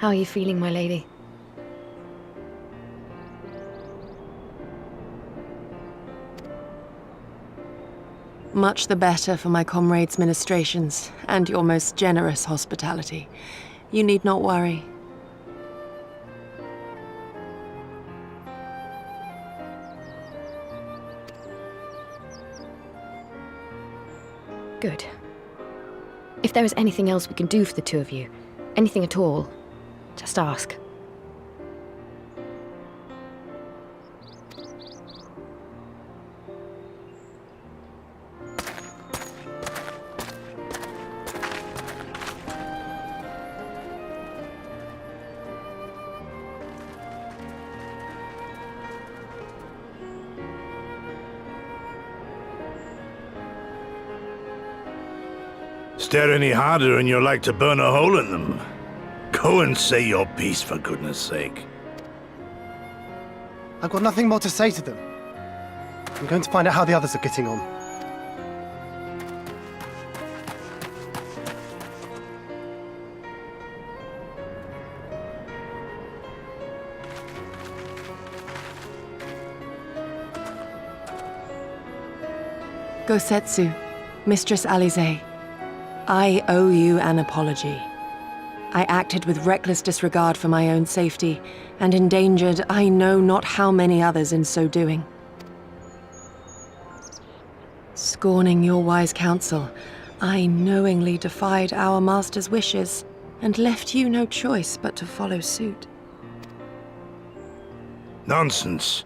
How are you feeling, my lady? Much the better for my comrades' ministrations, and your most generous hospitality. You need not worry. Good. If there is anything else we can do for the two of you, anything at all, just ask. Stare any harder and you're like to burn a hole in them. Go and say your piece, for goodness sake. I've got nothing more to say to them. I'm going to find out how the others are getting on. Gosetsu, Mistress Alize, I owe you an apology. I acted with reckless disregard for my own safety, and endangered I know not how many others in so doing. Scorning your wise counsel, I knowingly defied our master's wishes, and left you no choice but to follow suit. Nonsense.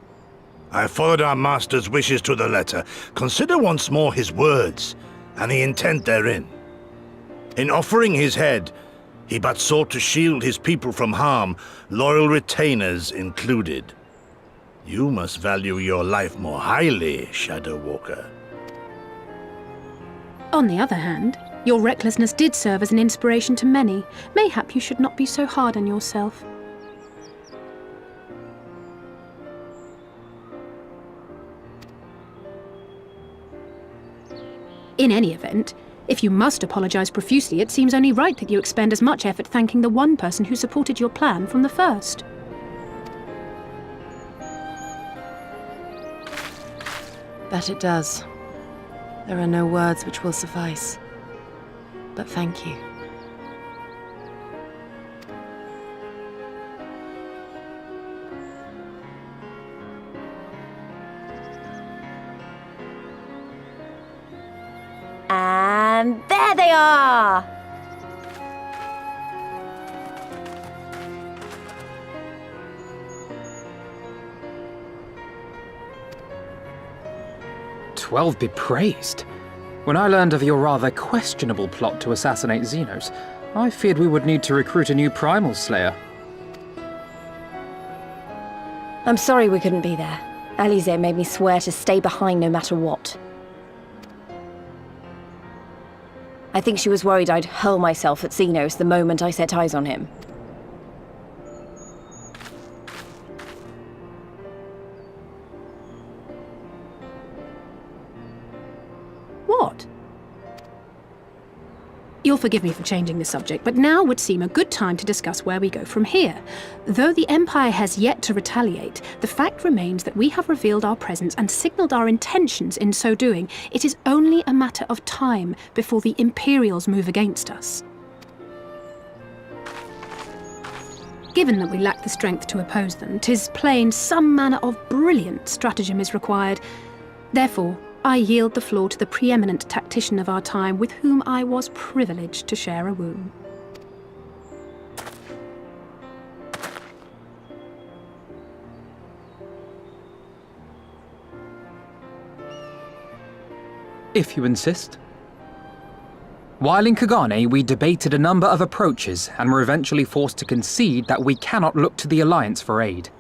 I followed our master's wishes to the letter. Consider once more his words, and the intent therein. In offering his head, he but sought to shield his people from harm, loyal retainers included. You must value your life more highly, Shadow Walker. On the other hand, your recklessness did serve as an inspiration to many. Mayhap you should not be so hard on yourself. In any event, if you must apologize profusely, it seems only right that you expend as much effort thanking the one person who supported your plan from the first. That it does. There are no words which will suffice. But thank you. And there they are! "12 be praised. When I learned of your rather questionable plot to assassinate Xenos, I feared we would need to recruit a new primal slayer." I'm sorry we couldn't be there. Alize made me swear to stay behind no matter what. I think she was worried I'd hurl myself at Xenos the moment I set eyes on him. What? You'll forgive me for changing the subject, but now would seem a good time to discuss where we go from here. Though the Empire has yet to retaliate, the fact remains that we have revealed our presence and signaled our intentions in so doing. It is only a matter of time before the Imperials move against us. Given that we lack the strength to oppose them, 'tis plain some manner of brilliant stratagem is required. Therefore, I yield the floor to the preeminent tactician of our time, with whom I was privileged to share a room. If you insist. While in Kagane, we debated a number of approaches and were eventually forced to concede that we cannot look to the Alliance for aid.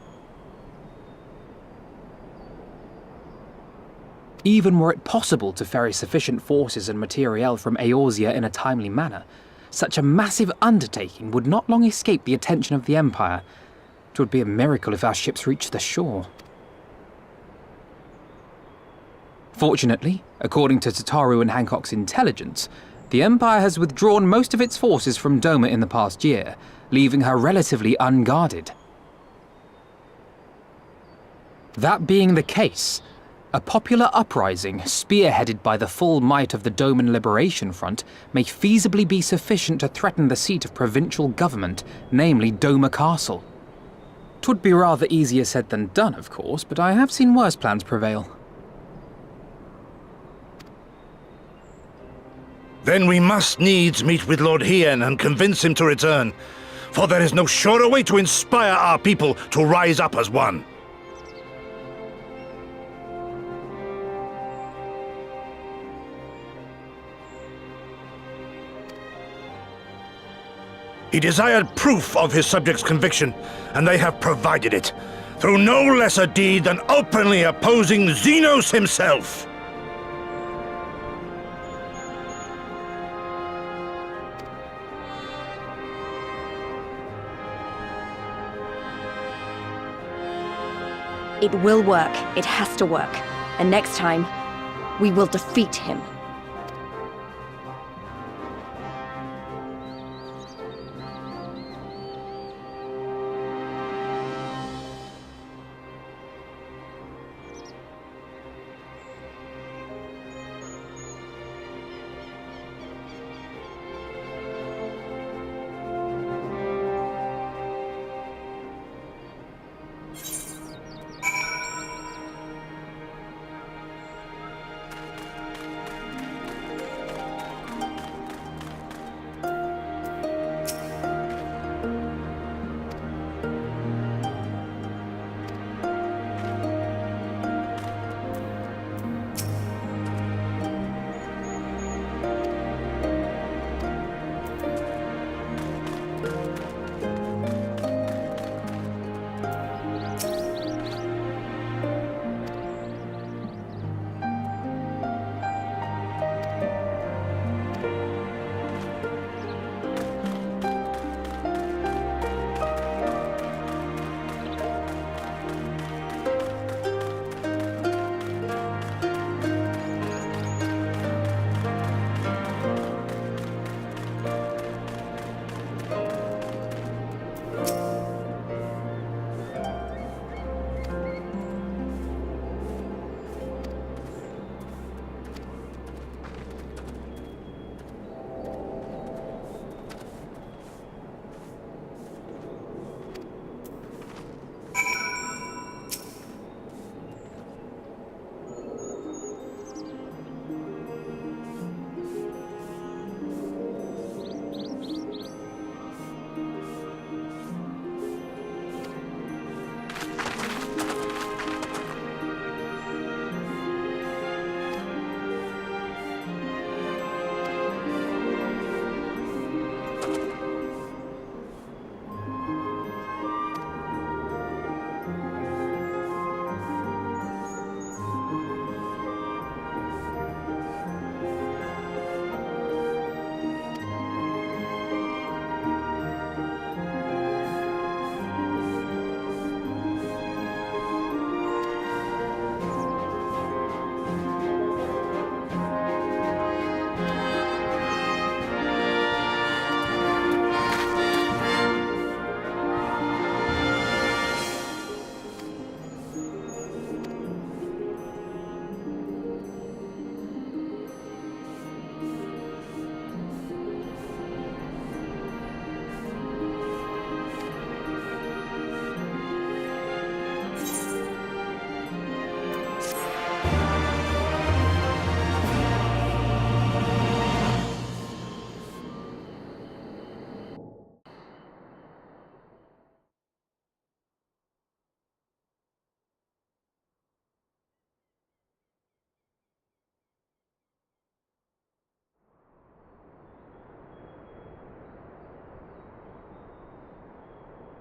Even were it possible to ferry sufficient forces and materiel from Eorzea in a timely manner, such a massive undertaking would not long escape the attention of the Empire. It would be a miracle if our ships reached the shore. Fortunately, according to Tataru and Hancock's intelligence, the Empire has withdrawn most of its forces from Doma in the past year, leaving her relatively unguarded. That being the case, a popular uprising spearheaded by the full might of the Doman Liberation Front may feasibly be sufficient to threaten the seat of provincial government, namely Doma Castle. 'Twould be rather easier said than done, of course, but I have seen worse plans prevail. Then we must needs meet with Lord Hien and convince him to return, for there is no surer way to inspire our people to rise up as one. He desired proof of his subjects' conviction, and they have provided it, through no less a deed than openly opposing Xenos himself. It will work. It has to work. And next time, we will defeat him.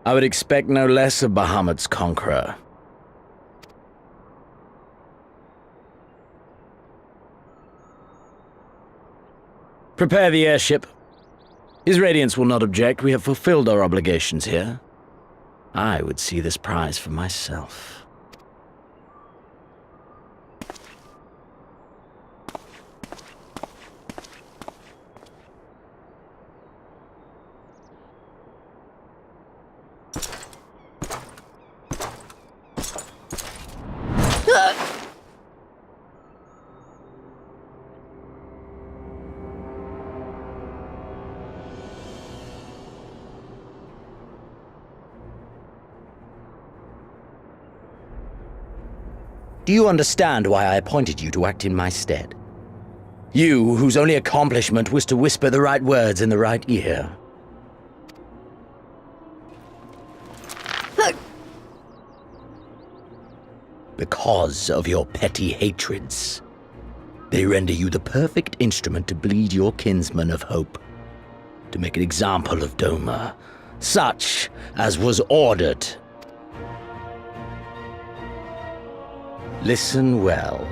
I would expect no less of Bahamut's conqueror. Prepare the airship. His Radiance will not object. We have fulfilled our obligations here. I would see this prize for myself. Do you understand why I appointed you to act in my stead? You, whose only accomplishment was to whisper the right words in the right ear. Because of your petty hatreds, they render you the perfect instrument to bleed your kinsman of hope, to make an example of Doma, such as was ordered. Listen well.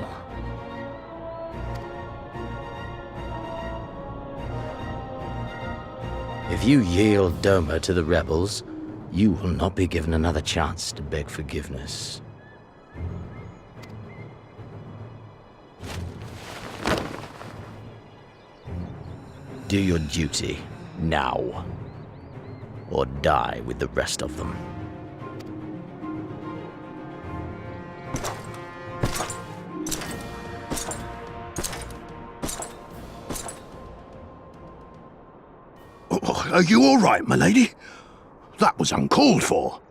If you yield Doma to the rebels, you will not be given another chance to beg forgiveness. Do your duty, now. Or die with the rest of them. Are you all right, my lady? That was uncalled for.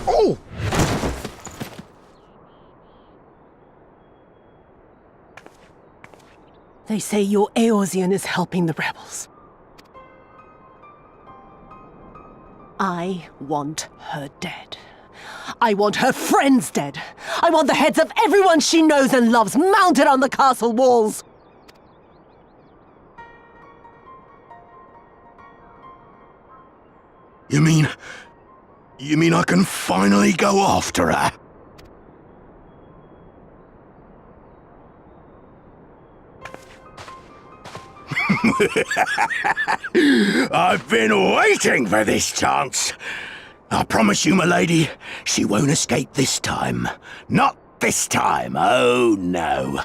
Oh! They say your Eorzean is helping the rebels. I want her dead. I want her friends dead. I want the heads of everyone she knows and loves mounted on the castle walls. You mean I can finally go after her? I've been waiting for this chance. I promise you, my lady, she won't escape this time. Not this time, oh no.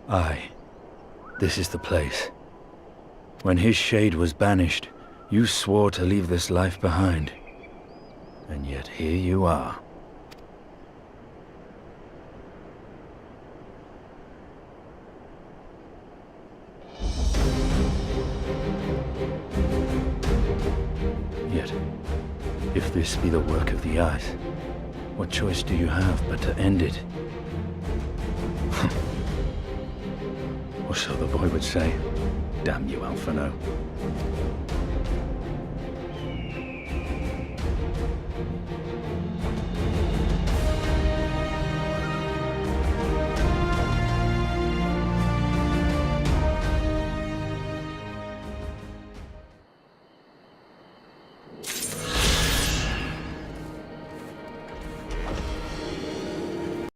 Aye, this is the place. When his shade was banished, you swore to leave this life behind. And yet here you are. Yet, if this be the work of the Eyes, what choice do you have but to end it? Or so the boy would say. Damn you, Alphino.